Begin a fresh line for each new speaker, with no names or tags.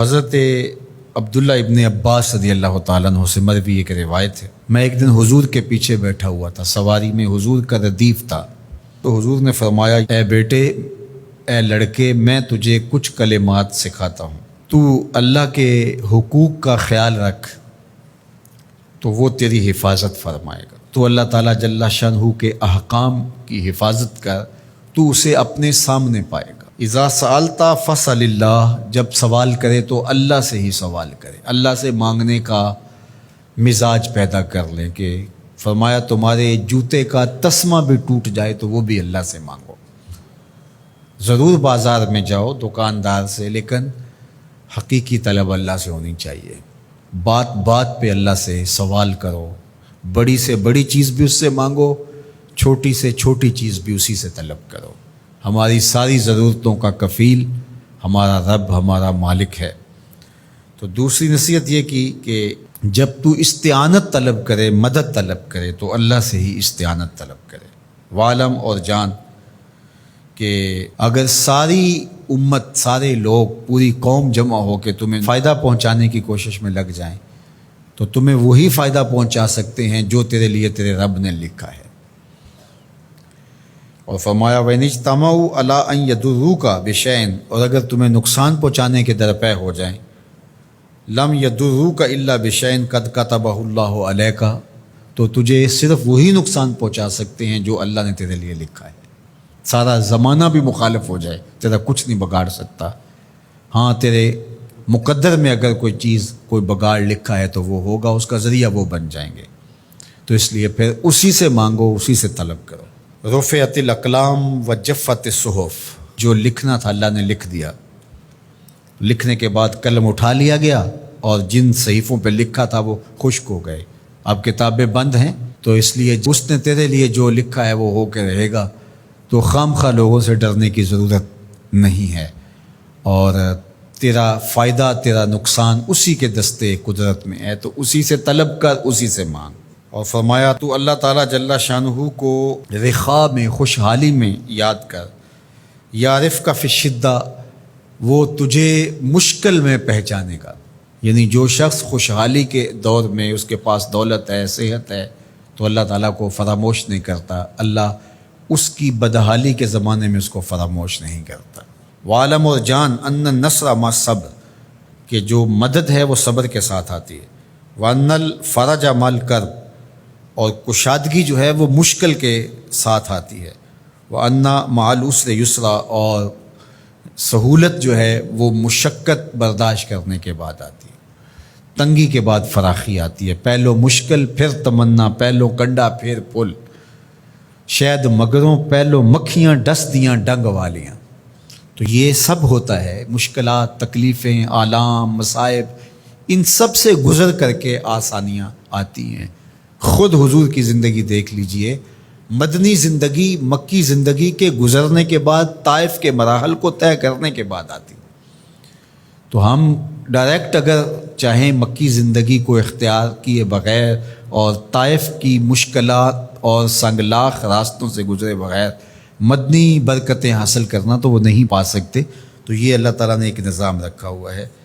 حضرت عبداللہ ابن عباس رضی اللہ تعالیٰ عنہ سے مروی ایک روایت ہے، میں ایک دن حضور کے پیچھے بیٹھا ہوا تھا، سواری میں حضور کا ردیف تھا، تو حضور نے فرمایا اے بیٹے، اے لڑکے، میں تجھے کچھ کلمات سکھاتا ہوں، تو اللہ کے حقوق کا خیال رکھ تو وہ تیری حفاظت فرمائے گا۔ تو اللہ تعالیٰ جل شانہ کے احکام کی حفاظت کر، تو اسے اپنے سامنے پائے گا۔ اذا سألت فاسأل اللہ، جب سوال کرے تو اللہ سے ہی سوال کرے، اللہ سے مانگنے کا مزاج پیدا کر لیں کہ فرمایا تمہارے جوتے کا تسمہ بھی ٹوٹ جائے تو وہ بھی اللہ سے مانگو۔ ضرور بازار میں جاؤ دکاندار سے، لیکن حقیقی طلب اللہ سے ہونی چاہیے۔ بات بات پہ اللہ سے سوال کرو، بڑی سے بڑی چیز بھی اس سے مانگو، چھوٹی سے چھوٹی چیز بھی اسی سے طلب کرو۔ ہماری ساری ضرورتوں کا کفیل ہمارا رب، ہمارا مالک ہے۔ تو دوسری نصیحت یہ کی کہ جب تو استعانت طلب کرے، مدد طلب کرے تو اللہ سے ہی استعانت طلب کرے۔ وعلم، اور جان کہ اگر ساری امت، سارے لوگ، پوری قوم جمع ہو کے تمہیں فائدہ پہنچانے کی کوشش میں لگ جائیں تو تمہیں وہی فائدہ پہنچا سکتے ہیں جو تیرے لیے تیرے رب نے لکھا ہے۔ اور فرمایا وَإِنِ اجْتَمَعُوا عَلَىٰ أَن يَضُرُّوكَ بِشَيْءٍ، اور اگر تمہیں نقصان پہنچانے کے درپے ہو جائیں، لَمْ يَضُرُّوكَ إِلَّا بِشَيْءٍ قَدْ كَتَبَهُ اللَّهُ عَلَيْكَ، تو تجھے صرف وہی نقصان پہنچا سکتے ہیں جو اللہ نے تیرے لیے لکھا ہے۔ سارا زمانہ بھی مخالف ہو جائے، تیرا کچھ نہیں بگاڑ سکتا۔ ہاں، تیرے مقدر میں اگر کوئی چیز، کوئی بگاڑ لکھا ہے تو وہ ہوگا، اس کا ذریعہ وہ بن جائیں گے۔ تو اس لیے پھر اسی سے مانگو، اسی سے طلب کرو۔ رفعت الاقلام وجفت الصحف، جو لکھنا تھا اللہ نے لکھ دیا، لکھنے کے بعد قلم اٹھا لیا گیا اور جن صحیفوں پہ لکھا تھا وہ خشک ہو گئے۔ اب کتابیں بند ہیں، تو اس لیے اس نے تیرے لیے جو لکھا ہے وہ ہو کے رہے گا، تو خام خواہ لوگوں سے ڈرنے کی ضرورت نہیں ہے، اور تیرا فائدہ، تیرا نقصان اسی کے دستے قدرت میں ہے، تو اسی سے طلب کر، اسی سے مانگ۔ اور فرمایا تو اللہ تعالیٰ جل شانہ کو رخا میں، خوشحالی میں یاد کر، یعرف کا فی الشدہ، وہ تجھے مشکل میں پہچانے گا۔ یعنی جو شخص خوشحالی کے دور میں اس کے پاس دولت ہے، صحت ہے، تو اللہ تعالیٰ کو فراموش نہیں کرتا، اللہ اس کی بدحالی کے زمانے میں اس کو فراموش نہیں کرتا۔ وعلم، اور جان، ان النصر مع الصبر، کہ جو مدد ہے وہ صبر کے ساتھ آتی ہے۔ وان الفرج مع الکرب، اور کشادگی جو ہے وہ مشکل کے ساتھ آتی ہے۔ وان مع العسر یسرا، اور سہولت جو ہے وہ مشقت برداشت کرنے کے بعد آتی ہے، تنگی کے بعد فراخی آتی ہے۔ پہلو مشکل پھر تمنا، پہلو کنڈا پھر پل، شاید مگروں پہلو مکھیاں ڈس دیاں ڈنگ والیاں۔ تو یہ سب ہوتا ہے، مشکلات، تکلیفیں، آلام، مصائب، ان سب سے گزر کر کے آسانیاں آتی ہیں۔ خود حضور کی زندگی دیکھ لیجئے، مدنی زندگی مکی زندگی کے گزرنے کے بعد، طائف کے مراحل کو طے کرنے کے بعد آتی۔ تو ہم ڈائریکٹ اگر چاہیں مکی زندگی کو اختیار کیے بغیر اور طائف کی مشکلات اور سنگلاخ راستوں سے گزرے بغیر مدنی برکتیں حاصل کرنا، تو وہ نہیں پا سکتے۔ تو یہ اللہ تعالیٰ نے ایک نظام رکھا ہوا ہے۔